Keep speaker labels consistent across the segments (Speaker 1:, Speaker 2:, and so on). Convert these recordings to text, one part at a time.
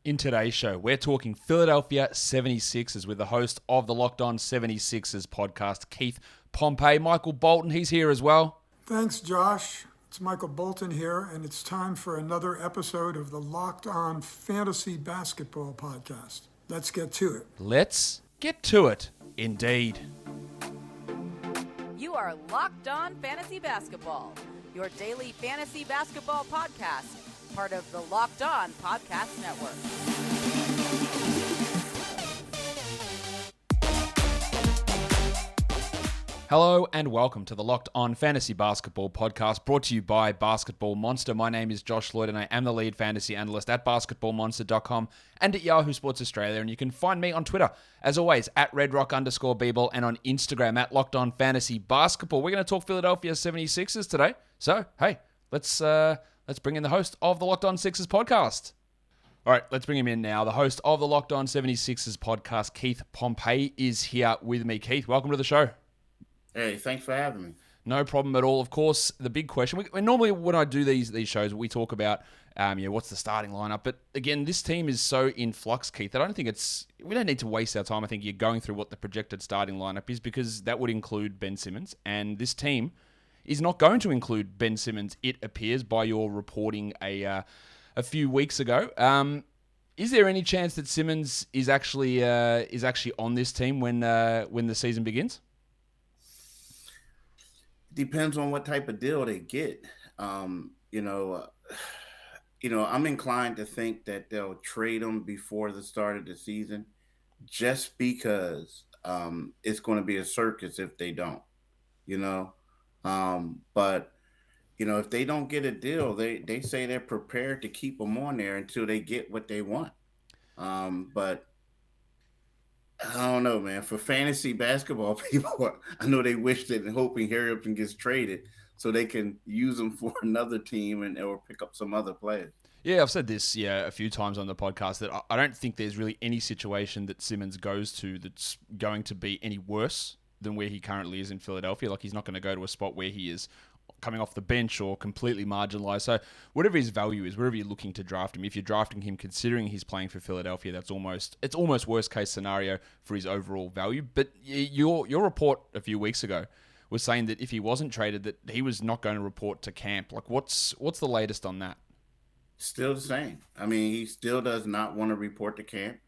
Speaker 1: In today's show, we're talking Philadelphia 76ers with the host of the Locked On 76ers podcast, Keith Pompey. Michael Bolton, he's here as well.
Speaker 2: Thanks, Josh. It's Michael Bolton here, and it's time for another episode of the Locked On Fantasy Basketball podcast. Let's get to it.
Speaker 1: Let's get to it, indeed.
Speaker 3: You are Locked On Fantasy Basketball, your daily fantasy basketball podcast, part of the Locked On Podcast Network.
Speaker 1: Hello and welcome to the Locked On Fantasy Basketball podcast, brought to you by Basketball Monster. My name is Josh Lloyd and I am the lead fantasy analyst at basketballmonster.com and at Yahoo Sports Australia. And you can find me on Twitter, as always, at redrock_bball and on Instagram at Locked On Fantasy Basketball. We're going to talk Philadelphia 76ers today. So, hey, let's bring in the host of the Locked On Sixers podcast. All right, let's bring him in now. The host of the Locked On 76ers podcast, Keith Pompey, is here with me. Keith, welcome to the show.
Speaker 4: Hey, thanks for having me.
Speaker 1: No problem at all. Of course, the big question, normally when I do these shows, we talk about what's the starting lineup. But again, this team is so in flux, Keith, that I don't think we don't need to waste our time. I think you're going through what the projected starting lineup is, because that would include Ben Simmons. And this team is not going to include Ben Simmons, it appears, by your reporting a few weeks ago. Is there any chance that Simmons is actually on this team when the season begins?
Speaker 4: Depends on what type of deal they get. I'm inclined to think that they'll trade him before the start of the season, just because it's going to be a circus if they don't. But if they don't get a deal, they say they're prepared to keep him on there until they get what they want. But I don't know, man. For fantasy basketball people, I know they wish that and hoping Harry Upton gets traded so they can use him for another team or pick up some other players.
Speaker 1: Yeah, I've said this a few times on the podcast that I don't think there's really any situation that Simmons goes to that's going to be any worse than where he currently is in Philadelphia. Like, he's not going to go to a spot where he is coming off the bench or completely marginalized. So whatever his value is, wherever you're looking to draft him, if you're drafting him considering he's playing for Philadelphia, it's almost worst case scenario for his overall value. But your report a few weeks ago was saying that if he wasn't traded, that he was not going to report to camp. Like, what's the latest on that?
Speaker 4: Still the same. I mean, he still does not want to report to camp.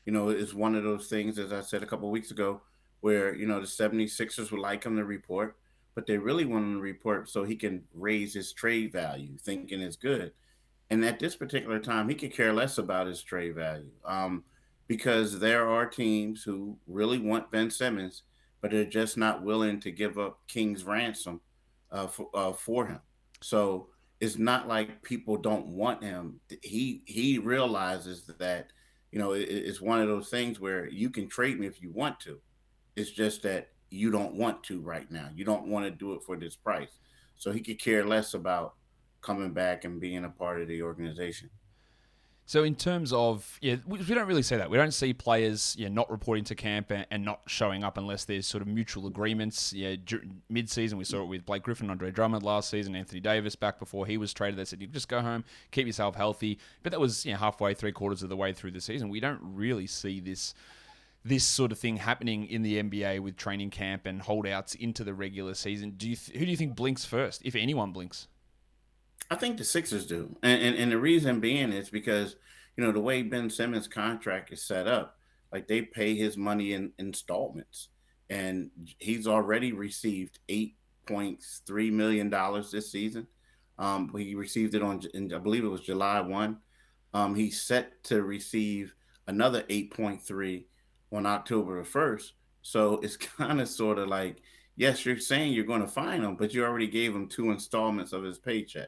Speaker 4: It's one of those things, as I said a couple of weeks ago, where, the 76ers would like him to report, but they really want him to report so he can raise his trade value, thinking it's good. And at this particular time, he could care less about his trade value, because there are teams who really want Ben Simmons, but they're just not willing to give up King's ransom for him. So it's not like people don't want him. He realizes that, it's one of those things where you can trade me if you want to. It's just that you don't want to right now. You don't want to do it for this price. So he could care less about coming back and being a part of the organization.
Speaker 1: So in terms of, we don't really see that. We don't see players not reporting to camp and not showing up unless there's sort of mutual agreements. Mid-season, we saw it with Blake Griffin, Andre Drummond last season, Anthony Davis back before he was traded. They said, you just go home, keep yourself healthy. But that was halfway, 3/4 of the way through the season. We don't really see this sort of thing happening in the NBA with training camp and holdouts into the regular season. Who do you think blinks first, if anyone blinks?
Speaker 4: I think the Sixers do. And the reason being is because, the way Ben Simmons' contract is set up, like, they pay his money in installments. And he's already received $8.3 million this season. He received it I believe it was July 1. He's set to receive another 8.3 on October the 1st. So it's kind of sort of like, yes, you're saying you're going to fine him, but you already gave him 2 installments of his paycheck.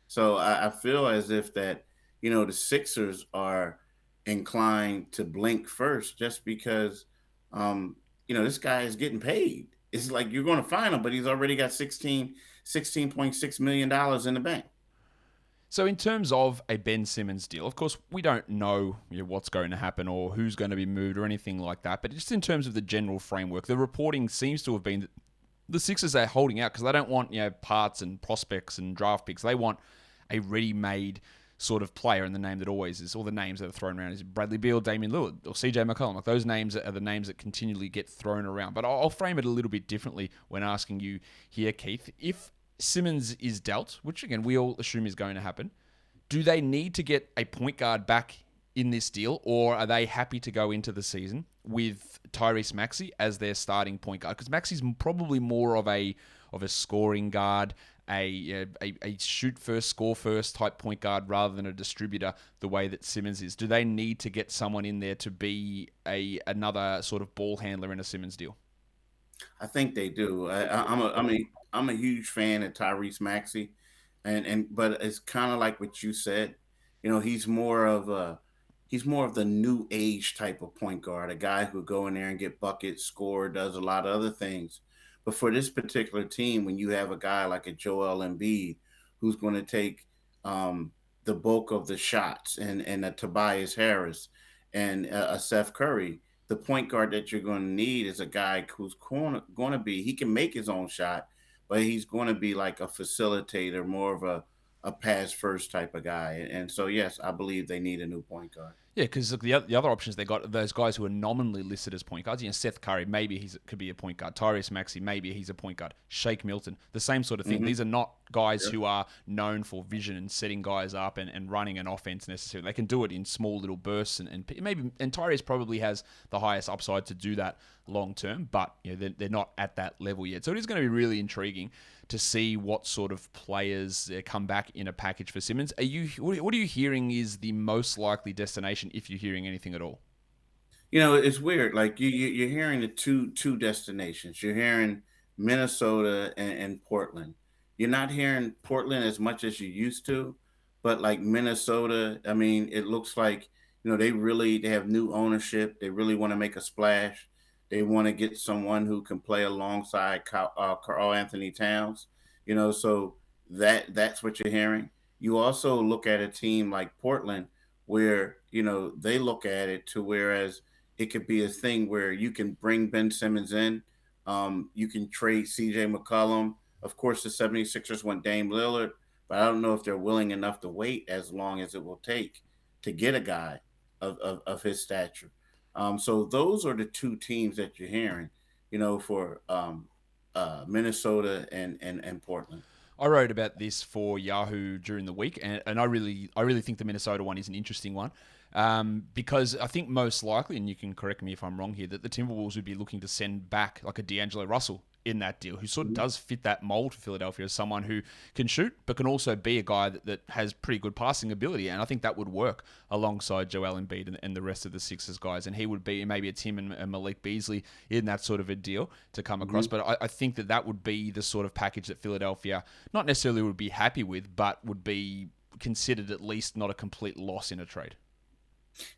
Speaker 4: So I feel as if that, the Sixers are inclined to blink first just because, this guy is getting paid. It's like, you're going to fine him, but he's already got $16.6 million in the bank.
Speaker 1: So in terms of a Ben Simmons deal, of course, we don't know what's going to happen or who's going to be moved or anything like that. But just in terms of the general framework, the reporting seems to have been that the Sixers are holding out because they don't want parts and prospects and draft picks. They want a ready-made sort of player, and the name that always is, all the names that are thrown around is Bradley Beal, Damian Lillard, or CJ McCollum. Like those names are the names that continually get thrown around. But I'll frame it a little bit differently when asking you here, Keith. If Simmons is dealt, which again we all assume is going to happen, do they need to get a point guard back in this deal, or are they happy to go into the season with Tyrese Maxey as their starting point guard? Because Maxey's probably more of a scoring guard, a shoot first, score first type point guard rather than a distributor the way that Simmons is. Do they need to get someone in there to be another sort of ball handler in a Simmons deal?
Speaker 4: I think they do. I'm a huge fan of Tyrese Maxey, but it's kind of like what you said. He's more of the new age type of point guard, a guy who go in there and get buckets, score, does a lot of other things. But for this particular team, when you have a guy like a Joel Embiid who's going to take the bulk of the shots, and a Tobias Harris and a Seth Curry, the point guard that you're going to need is a guy who's going to be, he can make his own shot, but he's going to be like a facilitator, more of a pass first type of guy. And so, yes, I believe they need a new point guard.
Speaker 1: Yeah, because the other options they got, those guys who are nominally listed as point guards. Seth Curry, maybe could be a point guard. Tyrese Maxey, maybe he's a point guard. Shake Milton, the same sort of thing. These are not guys who are known for vision and setting guys up and running an offense necessarily. They can do it in small little bursts, and Tyrese probably has the highest upside to do that long term, but they're not at that level yet. So it is going to be really intriguing to see what sort of players come back in a package for Simmons. What are you hearing is the most likely destination, if you're hearing anything at all?
Speaker 4: It's weird. Like you're hearing the two destinations. You're hearing Minnesota and Portland. You're not hearing Portland as much as you used to, but like Minnesota, I mean, it looks like they have new ownership. They really want to make a splash. They want to get someone who can play alongside Karl Anthony Towns, so that's what you're hearing. You also look at a team like Portland where, they look at it to whereas it could be a thing where you can bring Ben Simmons in. You can trade CJ McCollum. Of course, the 76ers want Dame Lillard, but I don't know if they're willing enough to wait as long as it will take to get a guy of his stature. So those are the two teams that you're hearing, for Minnesota and Portland.
Speaker 1: I wrote about this for Yahoo during the week, and I really think the Minnesota one is an interesting one, because I think most likely, and you can correct me if I'm wrong here, that the Timberwolves would be looking to send back like a D'Angelo Russell in that deal, who sort of does fit that mold for Philadelphia as someone who can shoot, but can also be a guy that has pretty good passing ability. And I think that would work alongside Joel Embiid and the rest of the Sixers guys. And he would be maybe a Tim and Malik Beasley in that sort of a deal to come across. But I think that would be the sort of package that Philadelphia not necessarily would be happy with, but would be considered at least not a complete loss in a trade.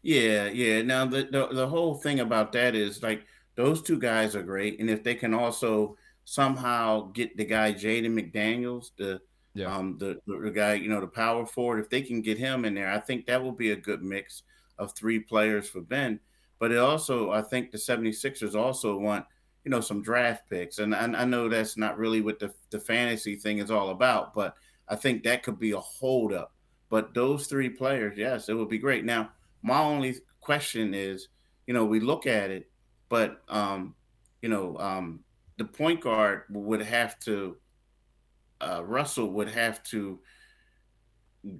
Speaker 4: Yeah. Now, the whole thing about that is like, those two guys are great, and if they can also somehow get the guy Jaden McDaniels, the guy, the power forward, if they can get him in there, I think that will be a good mix of three players for Ben. But it also, I think the 76ers also want, some draft picks, and I know that's not really what the fantasy thing is all about, but I think that could be a holdup. But those three players, yes, it would be great. Now, my only question is, we look at it. But, the point guard would have to, Russell would have to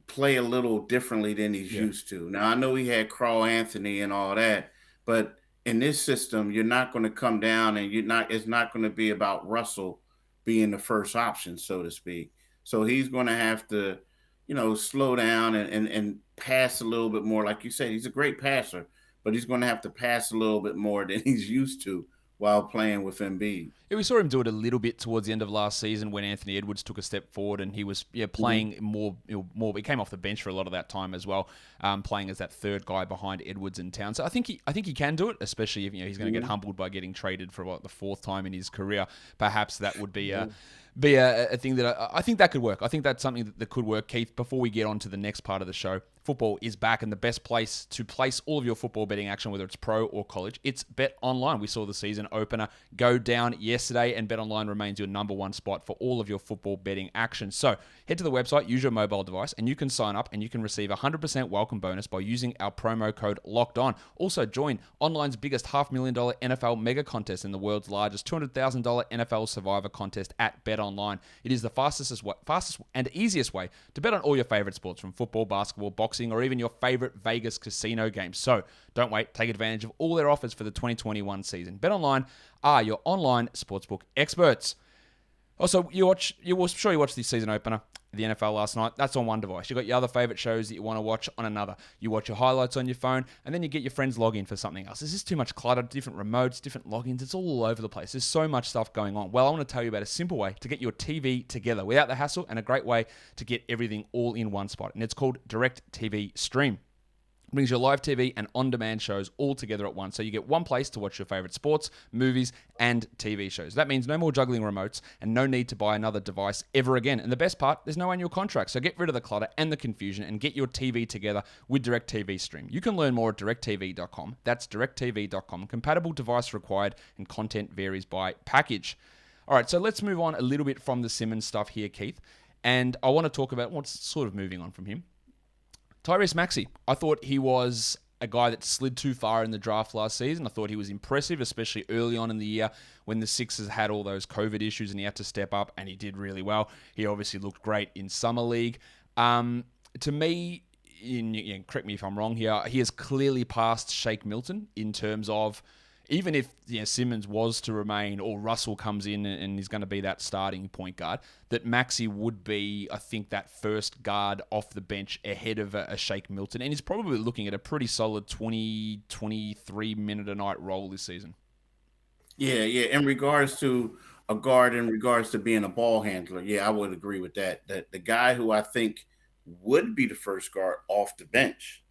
Speaker 4: play a little differently than he's used to. Now, I know he had Karl Anthony and all that, but in this system, you're not going to come down and it's not going to be about Russell being the first option, so to speak. So he's going to have to, slow down and pass a little bit more. Like you said, he's a great passer, but he's going to have to pass a little bit more than he's used to while playing with Embiid.
Speaker 1: Yeah, we saw him do it a little bit towards the end of last season when Anthony Edwards took a step forward and he was playing more. He came off the bench for a lot of that time as well, playing as that third guy behind Edwards and Towns. So I think he can do it, especially if he's going to get humbled by getting traded for the fourth time in his career. Perhaps that would be be a thing that I think that could work. I think that's something that could work, Keith. Before we get on to the next part of the show, football is back, and the best place to place all of your football betting action, whether it's pro or college, it's Bet Online. We saw the season opener go down yesterday, and Bet Online remains your number one spot for all of your football betting action. So head to the website, use your mobile device, and you can sign up, and you can receive a 100% welcome bonus by using our promo code LOCKEDON. Also, join Online's biggest $500,000 NFL mega contest in the world's largest $200,000 NFL Survivor contest at Bet Online. It is the fastest and easiest way to bet on all your favorite sports, from football, basketball, boxing, or even your favorite Vegas casino games. So don't wait. Take advantage of all their offers for the 2021 season. BetOnline are your online sportsbook experts. Also, you watched the season opener, the NFL last night. That's on one device. You got your other favorite shows that you want to watch on another. You watch your highlights on your phone, and then you get your friends log in for something else. There's just too much clutter, different remotes, different logins. It's all over the place. There's so much stuff going on. Well, I want to tell you about a simple way to get your TV together without the hassle, and a great way to get everything all in one spot. And it's called DirecTV Stream. It brings your live TV and on-demand shows all together at once, so you get one place to watch your favorite sports, movies, and TV shows. That means no more juggling remotes and no need to buy another device ever again. And the best part, there's no annual contract, so get rid of the clutter and the confusion and get your TV together with DirecTV Stream. You can learn more at directtv.com. That's directtv.com. Compatible device required, and content varies by package. All right, so let's move on a little bit from the Simmons stuff here, Keith. And I want to talk about what's sort of moving on from him. Tyrese Maxey. I thought he was a guy that slid too far in the draft last season. I thought he was impressive, especially early on in the year when the Sixers had all those COVID issues and he had to step up, and he did really well. He obviously looked great in Summer League. To me, correct me if I'm wrong here, he has clearly passed Shake Milton in terms of, even if Simmons was to remain, or Russell comes in and is going to be that starting point guard, that Maxey would be, I think, that first guard off the bench ahead of a Shake Milton. And he's probably looking at a pretty solid 20, 23 minute a night role this season.
Speaker 4: Yeah. In regards to a guard, in regards to being a ball handler, yeah, I would agree with that. That the guy who I think would be the first guard off the bench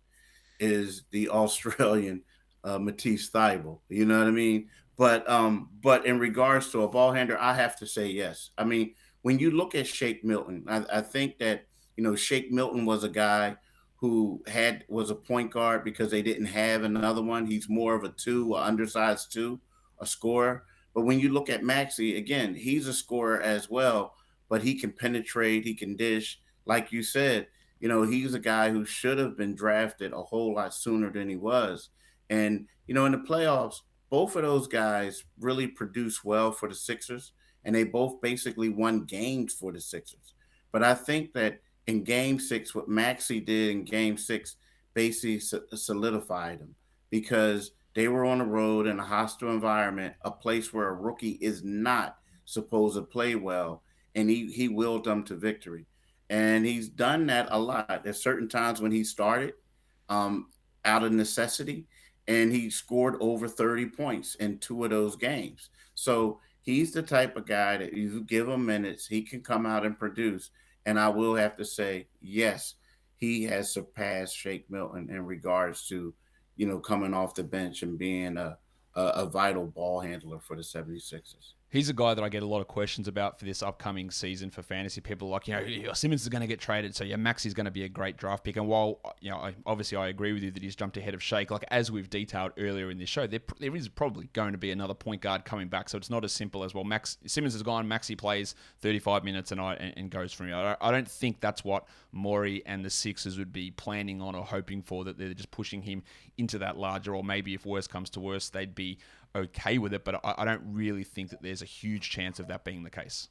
Speaker 4: is the Australian Matisse Thybulle, you know what I mean? But in regards to a ball handler, I have to say yes. I mean, when you look at Shake Milton, I think that Shake Milton was a guy who was a point guard because they didn't have another one. He's more of a two, an undersized two, a scorer. But when you look at Maxey, again, he's a scorer as well, but he can penetrate, he can dish. Like you said, he's a guy who should have been drafted a whole lot sooner than he was. And, in the playoffs, both of those guys really produced well for the Sixers, and they both basically won games for the Sixers. But I think that in Game 6, what Maxey did in Game 6 basically solidified him, because they were on the road in a hostile environment, a place where a rookie is not supposed to play well, and he willed them to victory. And he's done that a lot. There's certain times when he started out of necessity, and he scored over 30 points in 2 of those games. So he's the type of guy that you give him minutes, he can come out and produce. And I will have to say, yes, he has surpassed Shake Milton in regards to, coming off the bench and being a vital ball handler for the 76ers.
Speaker 1: He's a guy that I get a lot of questions about for this upcoming season for fantasy. People are like, Simmons is going to get traded, so Maxey's going to be a great draft pick. And while, obviously I agree with you that he's jumped ahead of Shake, like as we've detailed earlier in this show, there is probably going to be another point guard coming back. So it's not as simple as, well, Simmons is gone, Maxey plays 35 minutes a night and goes from here. I don't think that's what Morey and the Sixers would be planning on or hoping for, that they're just pushing him into that larger, or maybe if worse comes to worse, they'd be okay with it, but I don't really think that there's a huge chance of that being the case.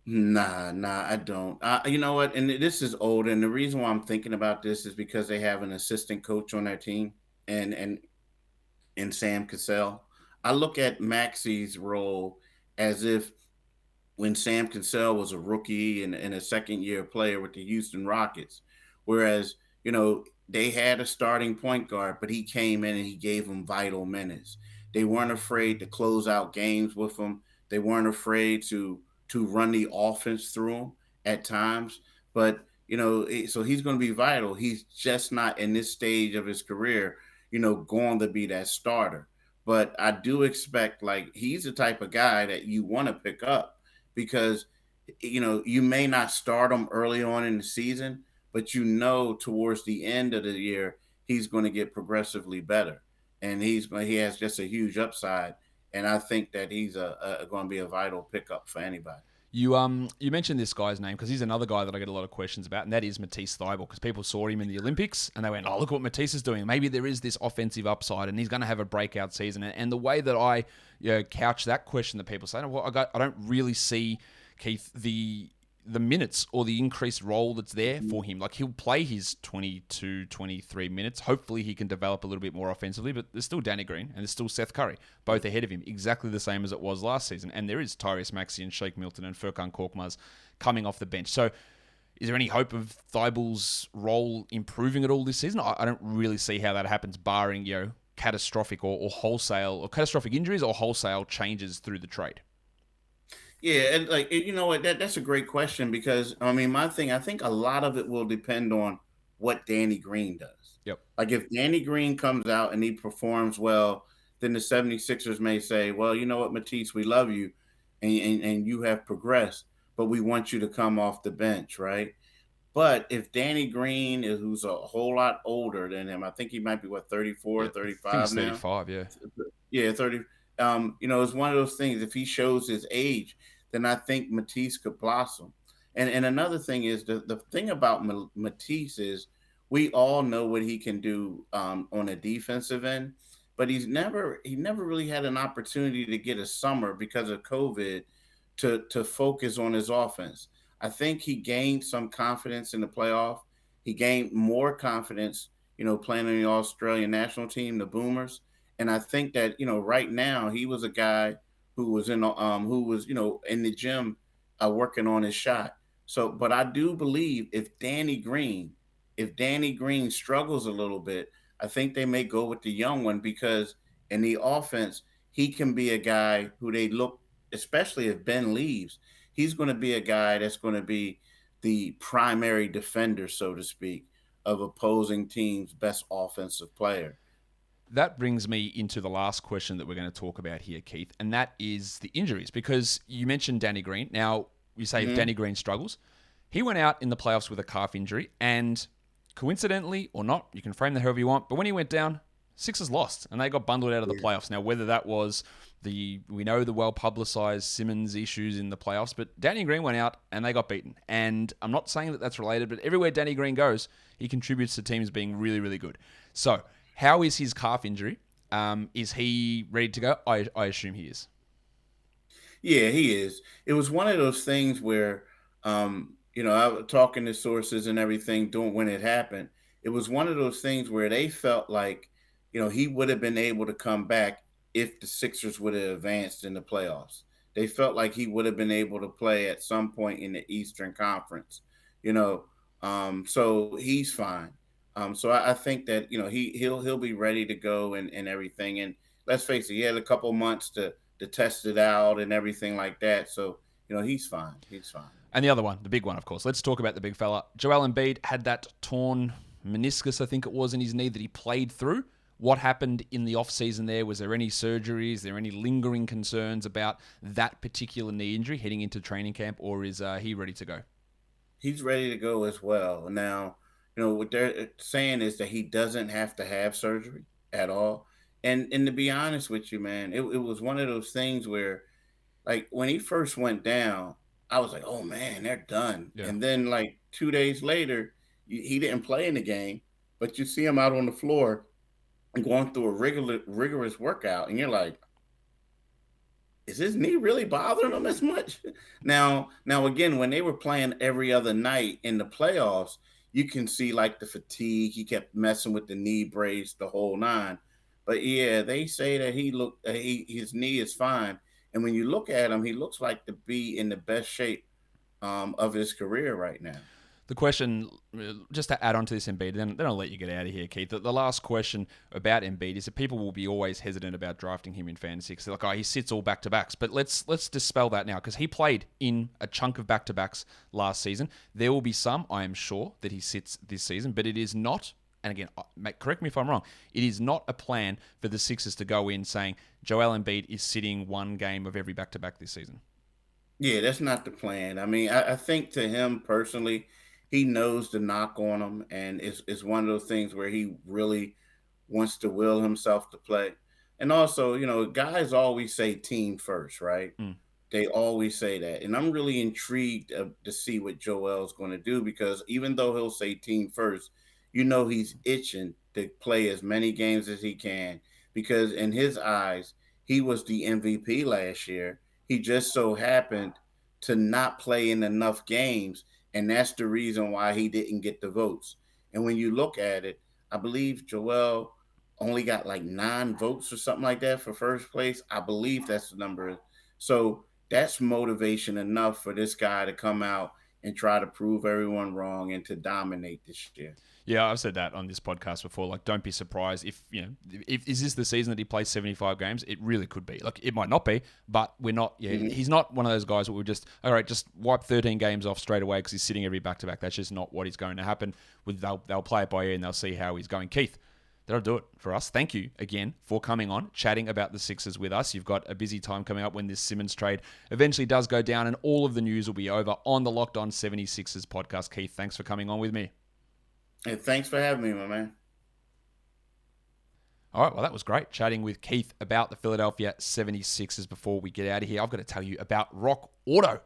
Speaker 4: Nah, I don't. You know what? And this is old, and the reason why I'm thinking about this is because they have an assistant coach on their team, and Sam Cassell. I look at Maxey's role as if when Sam Cassell was a rookie and a second-year player with the Houston Rockets, whereas they had a starting point guard, but he came in and he gave them vital minutes. They weren't afraid to close out games with him. They weren't afraid to run the offense through him at times. But, so he's going to be vital. He's just not in this stage of his career, going to be that starter. But I do expect, he's the type of guy that you want to pick up, because you may not start him early on in the season, but towards the end of the year, he's going to get progressively better. And he has just a huge upside. And I think that he's going to be a vital pickup for anybody.
Speaker 1: You mentioned this guy's name because he's another guy that I get a lot of questions about, and that is Matisse Thybulle, because people saw him in the Olympics and they went, "Oh, look what Matisse is doing. Maybe there is this offensive upside, and he's going to have a breakout season." And the way that I couch that question that people say, "Well, I don't really see, Keith, the minutes or the increased role that's there for him. Like, he'll play his 22, 23 minutes. Hopefully he can develop a little bit more offensively, but there's still Danny Green and there's still Seth Curry, both ahead of him, exactly the same as it was last season. And there is Tyrese Maxey and Sheik Milton and Furkan Korkmaz coming off the bench. So is there any hope of Thybulle's role improving at all this season? I don't really see how that happens, barring, catastrophic or wholesale, or catastrophic injuries or wholesale changes through the trade.
Speaker 4: Yeah, and you know what, that's a great question, because my thing, I think a lot of it will depend on what Danny Green does.
Speaker 1: Yep.
Speaker 4: Like, if Danny Green comes out and he performs well, then the 76ers may say, well, you know what, Matisse, we love you and you have progressed, but we want you to come off the bench, right? But if Danny Green who's a whole lot older than him, I think he might be 34, 35
Speaker 1: I think he's
Speaker 4: now.
Speaker 1: 35, yeah.
Speaker 4: Yeah, 30. It's one of those things. If he shows his age, then I think Matisse could blossom. And another thing is, the thing about Matisse is, we all know what he can do on a defensive end, but he never really had an opportunity to get a summer because of COVID to focus on his offense. I think he gained some confidence in the playoff. He gained more confidence, playing on the Australian national team, the Boomers. And I think that, right now he was a guy who was in the gym working on his shot. So, but I do believe if Danny Green struggles a little bit, I think they may go with the young one, because in the offense, he can be a guy who they look, especially if Ben leaves, he's going to be a guy that's going to be the primary defender, so to speak, of opposing teams' best offensive player.
Speaker 1: That brings me into the last question that we're going to talk about here, Keith, and that is the injuries, because you mentioned Danny Green. Now, you say if Danny Green struggles, he went out in the playoffs with a calf injury, and coincidentally or not, you can frame that however you want, but when he went down, Sixers lost, and they got bundled out of the playoffs. Now, whether that was we know the well-publicized Simmons issues in the playoffs, but Danny Green went out and they got beaten. And I'm not saying that that's related, but everywhere Danny Green goes, he contributes to teams being really, really good. So, how is his calf injury? Is he ready to go? I assume he is.
Speaker 4: Yeah, he is. It was one of those things where, I was talking to sources and everything when it happened. It was one of those things where they felt like, he would have been able to come back if the Sixers would have advanced in the playoffs. They felt like he would have been able to play at some point in the Eastern Conference, so he's fine. So I think that, he'll be ready to go and everything. And let's face it, he had a couple months to test it out and everything like that. So, he's fine. He's fine.
Speaker 1: And the other one, the big one, of course. Let's talk about the big fella. Joel Embiid had that torn meniscus, I think it was, in his knee that he played through. What happened in the off-season there? Was there any surgeries? Is there any lingering concerns about that particular knee injury heading into training camp, or is he ready to go?
Speaker 4: He's ready to go as well. Now, what they're saying is that he doesn't have to have surgery at all. And to be honest with you, man, it was one of those things where, like, when he first went down, I was like, oh, man, they're done. Yeah. And then, like, 2 days later, he didn't play in the game, but you see him out on the floor and going through a rigorous workout, and you're like, is his knee really bothering him as much? Now, again, when they were playing every other night in the playoffs, you can see, like, the fatigue. He kept messing with the knee brace, the whole nine. But yeah, they say that his knee is fine. And when you look at him, he looks like to be in the best shape of his career right now.
Speaker 1: The question, just to add on to this Embiid, then I'll let you get out of here, Keith. The last question about Embiid is that people will be always hesitant about drafting him in fantasy because they're like, oh, he sits all back-to-backs. But let's dispel that now, because he played in a chunk of back-to-backs last season. There will be some, I am sure, that he sits this season, but it is not, and again, correct me if I'm wrong, it is not a plan for the Sixers to go in saying Joel Embiid is sitting one game of every back-to-back this season.
Speaker 4: Yeah, that's not the plan. I mean, I think to him personally, he knows the knock on him, and it's one of those things where he really wants to will himself to play. And also, guys always say team first, right?
Speaker 1: Mm.
Speaker 4: They always say that. And I'm really intrigued to see what Joel's going to do, because even though he'll say team first, he's itching to play as many games as he can, because in his eyes, he was the MVP last year. He just so happened to not play in enough games, and that's the reason why he didn't get the votes. And when you look at it, I believe Joel only got like 9 votes or something like that for first place. I believe that's the number. So that's motivation enough for this guy to come out and try to prove everyone wrong and to dominate this year.
Speaker 1: Yeah, I've said that on this podcast before. Like, don't be surprised if is this the season that he plays 75 games? It really could be. Like, it might not be, but we're not. Yeah, He's not one of those guys that will just wipe 13 games off straight away because he's sitting every back to back. That's just not what is going to happen. They'll play it by ear and they'll see how he's going. Keith, that'll do it for us. Thank you again for coming on, chatting about the Sixers with us. You've got a busy time coming up when this Simmons trade eventually does go down, and all of the news will be over on the Locked On 76ers podcast. Keith, thanks for coming on with me.
Speaker 4: Hey, thanks for having me, my man.
Speaker 1: All right, well, that was great chatting with Keith about the Philadelphia 76ers. Before we get out of here, I've got to tell you about Rock Auto.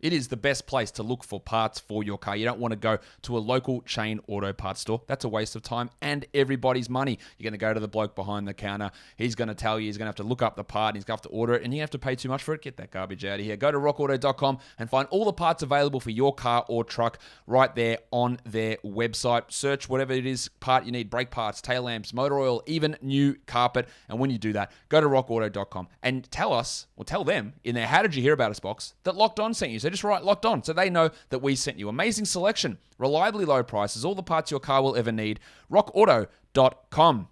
Speaker 1: It is the best place to look for parts for your car. You don't want to go to a local chain auto parts store. That's a waste of time and everybody's money. You're going to go to the bloke behind the counter. He's going to tell you he's going to have to look up the part and he's going to have to order it, and you have to pay too much for it. Get that garbage out of here. Go to rockauto.com and find all the parts available for your car or truck right there on their website. Search whatever it is, part you need, brake parts, tail lamps, motor oil, even new carpet. And when you do that, go to rockauto.com and tell them in their How Did You Hear About Us box that Locked On sent you. So just write Locked On so they know that we sent you. Amazing selection, reliably low prices, all the parts your car will ever need. rockauto.com.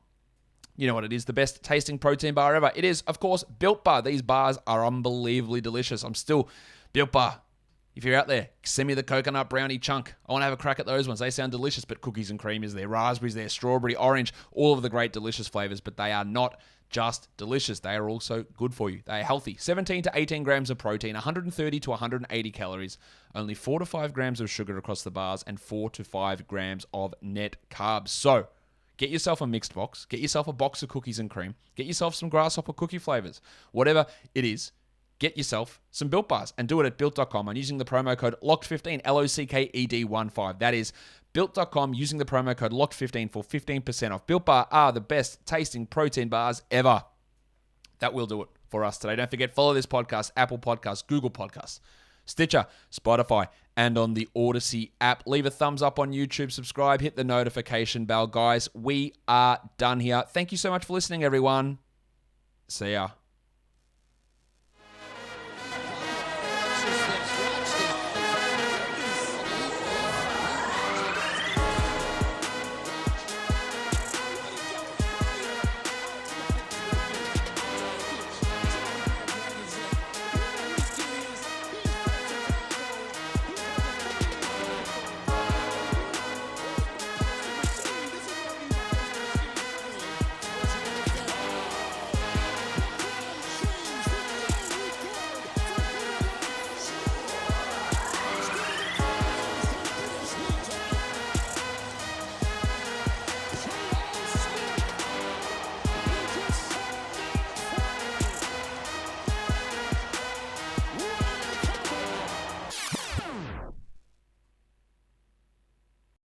Speaker 1: You know what it is, the best tasting protein bar ever. It is, of course, Built Bar. These bars are unbelievably delicious. I'm still Built Bar. If you're out there, send me the coconut brownie chunk. I want to have a crack at those ones. They sound delicious, but cookies and cream is there. Raspberries there, strawberry, orange, all of the great delicious flavors, but they are not just delicious. They are also good for you. They are healthy. 17 to 18 grams of protein, 130 to 180 calories, only 4 to 5 grams of sugar across the bars, and 4 to 5 grams of net carbs. So, get yourself a mixed box. Get yourself a box of cookies and cream. Get yourself some grasshopper cookie flavors. Whatever it is, get yourself some Built Bars and do it at Built.com and using the promo code LOCKED15, LOCKED15. That is Built.com using the promo code LOCKED15 for 15% off. Built Bar are the best tasting protein bars ever. That will do it for us today. Don't forget, follow this podcast, Apple Podcasts, Google Podcasts, Stitcher, Spotify, and on the Odyssey app. Leave a thumbs up on YouTube, subscribe, hit the notification bell. Guys, we are done here. Thank you so much for listening, everyone. See ya.